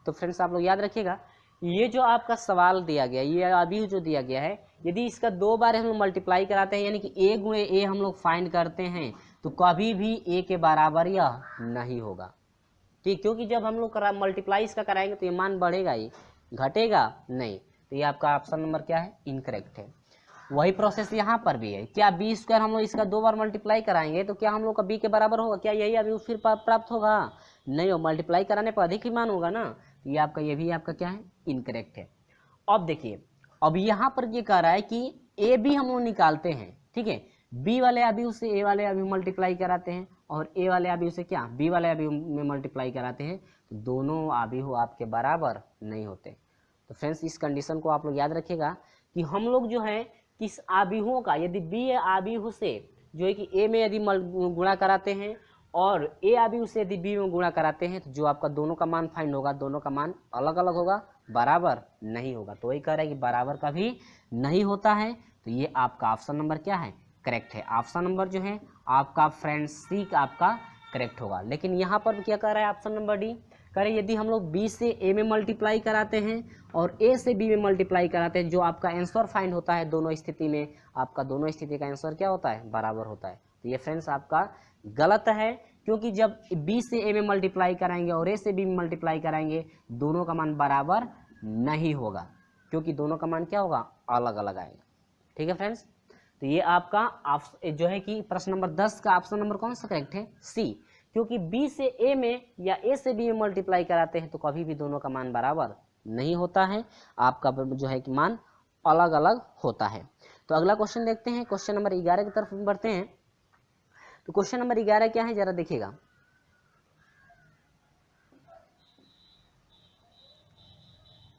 तो फ्रेंड्स आप लोग याद रखिएगा, ये जो आपका सवाल दिया गया, ये आव्यूह जो दिया गया है, यदि इसका 2 बार हम लोग मल्टीप्लाई कराते हैं यानी कि a गुणे a हम लोग फाइंड करते हैं तो कभी भी a के बराबर यह नहीं होगा। ठीक, क्योंकि जब हम लोग मल्टीप्लाई इसका कराएंगे तो ये मान बढ़ेगा ही, घटेगा नहीं, तो ये आपका ऑप्शन नंबर क्या है, इनकरेक्ट है। वही प्रोसेस यहाँ पर भी है। क्या बी स्क्वायर हम लोग इसका 2 बार मल्टीप्लाई कराएंगे तो क्या हम लोग का बी के बराबर होगा? क्या यही अभी फिर प्राप्त होगा? नहीं हो, मल्टीप्लाई कराने पर अधिक ही मान होगा ना। तो ये आपका, ये भी आपका क्या है, इनकरेक्ट है। अब देखिए, अब यहाँ पर ये कह रहा है कि ए बी हम लोग निकालते हैं, ठीक है। बी वाले अभी उसे ए वाले अभी मल्टीप्लाई कराते हैं और ए वाले अभी उसे क्या, बी वाले अभी में मल्टीप्लाई कराते हैं, तो दोनों अभी हो आपके बराबर नहीं होते। तो फ्रेंड्स इस कंडीशन को आप लोग याद रखिएगा कि हम लोग जो है किस आबिहुओं का, यदि बी आबिहु से जो है कि ए में यदि गुणा कराते हैं और ए आबिहु से यदि बी में गुणा कराते हैं, तो जो आपका दोनों का मान फाइंड होगा, दोनों का मान अलग अलग होगा, बराबर नहीं होगा। तो वही कह रहा है कि बराबर कभी नहीं होता है। तो ये आपका ऑप्शन नंबर क्या है, करेक्ट है। ऑप्शन नंबर जो है आपका फ्रेंड्स सी आपका करेक्ट होगा। लेकिन यहाँ पर क्या कह रहा है ऑप्शन नंबर डी, कह रहे यदि हम लोग बी से ए में मल्टीप्लाई कराते हैं और ए से बी में मल्टीप्लाई कराते हैं, जो आपका आंसर फाइंड होता है दोनों स्थिति में, आपका दोनों स्थिति का आंसर क्या होता है, बराबर होता है। तो ये फ्रेंड्स आपका गलत है, क्योंकि जब बी से ए में मल्टीप्लाई कराएंगे और ए से बी में मल्टीप्लाई कराएंगे, दोनों का मान बराबर नहीं होगा, क्योंकि दोनों का मान क्या होगा, अलग अलग आएगा। ठीक है फ्रेंड्स, तो ये आपका जो है कि प्रश्न नंबर 10 का ऑप्शन नंबर कौन सा करेक्ट है, सी। क्योंकि बी से ए में या ए से बी में मल्टीप्लाई कराते हैं तो कभी भी दोनों का मान बराबर नहीं होता है, आपका जो है कि मान अलग अलग होता है। तो अगला क्वेश्चन देखते हैं, क्वेश्चन नंबर 11 की तरफ बढ़ते हैं। तो क्वेश्चन नंबर 11 क्या है, जरा देखिएगा।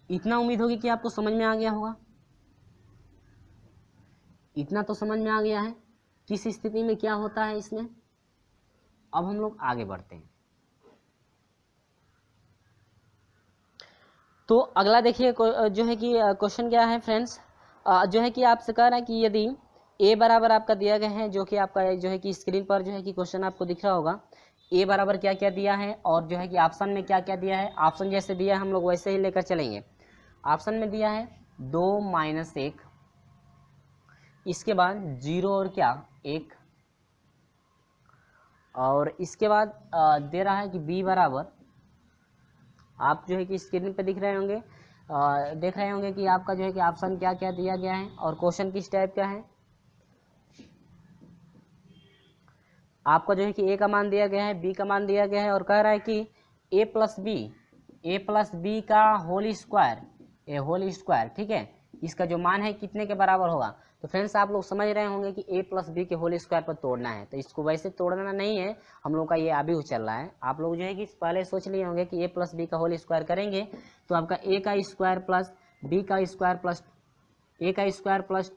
इतना उम्मीद होगी कि आपको समझ में आ गया होगा, इतना तो समझ में आ गया है किस स्थिति में क्या होता है इसमें। अब हम लोग आगे बढ़ते हैं। तो अगला देखिए जो है कि क्वेश्चन क्या है फ्रेंड्स, जो है कि आपसे कह रहा है कि यदि a बराबर आपका दिया गया है, जो कि आपका जो है कि स्क्रीन पर जो है कि क्वेश्चन आपको दिख रहा होगा, a बराबर क्या क्या दिया है और जो है कि ऑप्शन में क्या क्या दिया है। ऑप्शन जैसे दिया है हम लोग वैसे ही लेकर चलेंगे। ऑप्शन में दिया है 2 - 1, इसके बाद 0 और क्या 1, और इसके बाद दे रहा है कि b बराबर, आप जो है कि स्क्रीन पे दिख रहे होंगे, देख रहे होंगे कि आपका जो है कि ऑप्शन क्या क्या दिया गया है और क्वेश्चन किस टाइप का है। आपका जो है कि a का मान दिया गया है, b का मान दिया गया है और कह रहा है कि a प्लस बी का होल स्क्वायर, ठीक है, इसका जो मान है कितने के बराबर होगा। तो फ्रेंड्स आप लोग समझ रहे होंगे कि a प्लस बी के होल स्क्वायर पर तोड़ना है, तो इसको वैसे तोड़ना नहीं है, हम लोग का ये अभी चल रहा है। आप लोग जो है कि पहले सोच लिए होंगे कि a प्लस बी का होल स्क्वायर करेंगे तो आपका a का स्क्वायर प्लस b का स्क्वायर प्लस a का स्क्वायर प्लस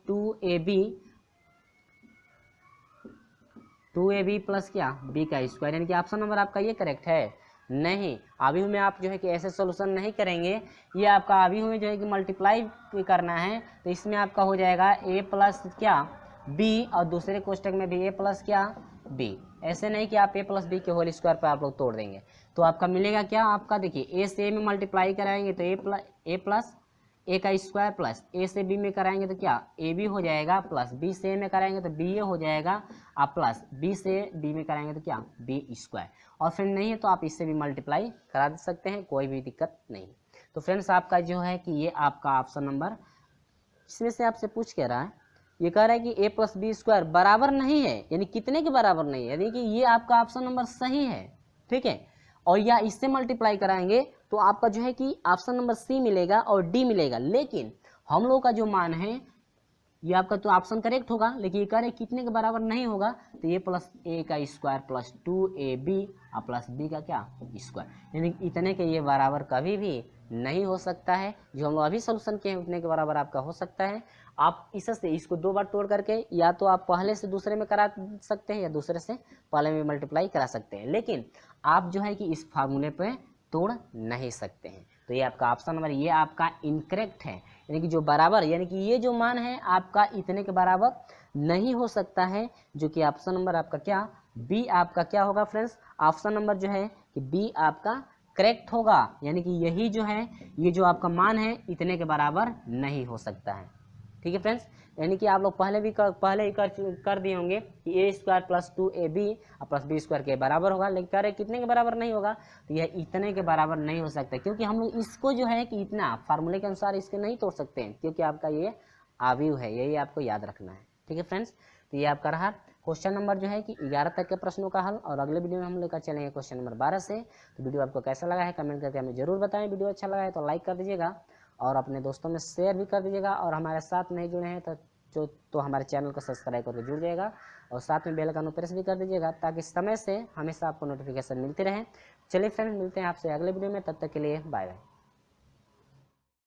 2ab प्लस क्या b का स्क्वायर, यानी कि ऑप्शन नंबर आपका ये करेक्ट है। नहीं, अभी में आप जो है कि ऐसे सोल्यूशन नहीं करेंगे, ये आपका अभी में जो है कि मल्टीप्लाई करना है, तो इसमें आपका हो जाएगा a प्लस क्या b और दूसरे कोष्टक में भी a प्लस क्या b। ऐसे नहीं कि आप a प्लस बी के होल स्क्वायर पर आप लोग तोड़ देंगे, तो आपका मिलेगा क्या, आपका देखिए a से a में मल्टीप्लाई कराएंगे तो a प्लस a का स्क्वायर प्लस a से b में कराएंगे तो क्या ab हो जाएगा, प्लस b से a में कराएंगे तो ba हो जाएगा, आप प्लस b से b में कराएंगे तो क्या b स्क्वायर। और फ्रेंड नहीं है तो आप इससे भी मल्टीप्लाई करा सकते हैं, कोई भी दिक्कत नहीं। तो फ्रेंड्स आपका जो है कि ये आपका ऑप्शन नंबर, इसमें से आपसे पूछ कह रहा है, ये कह रहा है कि a प्लस बी स्क्वायर बराबर नहीं है, यानी कितने के बराबर नहीं है, यानी कि ये आपका ऑप्शन नंबर सही है, ठीक है। और या इससे मल्टीप्लाई कराएंगे तो आपका जो है कि ऑप्शन नंबर सी मिलेगा और डी मिलेगा। लेकिन हम लोग का जो मान है ये आपका तो ऑप्शन करेक्ट होगा, लेकिन ये कह रहे कितने के बराबर नहीं होगा, तो ये प्लस a का स्क्वायर प्लस 2ab और प्लस b का क्या स्क्वायर, यानी इतने के ये बराबर कभी भी नहीं हो सकता है। जो हम लोग अभी सोल्यूशन किए हैं उतने के बराबर आपका हो सकता है। आप इससे इसको 2 बार तोड़ करके या तो आप पहले से दूसरे में करा सकते हैं या दूसरे से पहले में मल्टीप्लाई करा सकते हैं, लेकिन आप जो है कि इस फार्मूले पे तोड़ नहीं सकते हैं। तो ये आपका ऑप्शन नंबर ये आपका इनकरेक्ट है, यानी कि जो बराबर, यानी कि ये जो मान है आपका इतने के बराबर नहीं हो सकता है, जो कि ऑप्शन नंबर आपका क्या बी आपका क्या होगा फ्रेंड्स, ऑप्शन नंबर जो है कि बी आपका करेक्ट होगा, यानी कि यही जो है ये जो आपका मान है इतने के बराबर नहीं हो सकता है। ठीक है फ्रेंड्स, यानी कि आप लोग पहले ही कर दिए होंगे कि a square plus 2ab plus b square के बराबर होगा, लेकिन कह रहे कितने के बराबर नहीं होगा, तो यह इतने के बराबर नहीं हो सकता, क्योंकि हम लोग इसको जो है कि इतना फार्मूले के अनुसार इसके नहीं तोड़ सकते हैं, क्योंकि आपका ये आव्यूह है, यही आपको याद रखना है। ठीक है फ्रेंड्स, तो ये आपका रहा क्वेश्चन नंबर जो है कि 11 तक के प्रश्नों का हल। और अगले वीडियो में हम लेकर चलेंगे क्वेश्चन नंबर 12 से। तो वीडियो आपको कैसा लगा है कमेंट करके हमें जरूर बताएं। वीडियो अच्छा लगा है तो लाइक कर दीजिएगा और अपने दोस्तों में शेयर भी कर दीजिएगा। और हमारे साथ नहीं जुड़े हैं तो हमारे चैनल को सब्सक्राइब करके जुड़ जाएगा और साथ में बेल आइकन प्रेस भी कर दीजिएगा ताकि समय से हमेशा आपको नोटिफिकेशन मिलती रहे। चलिए फ्रेंड्स, मिलते हैं आपसे अगले वीडियो में, तब तक के लिए बाय बाय।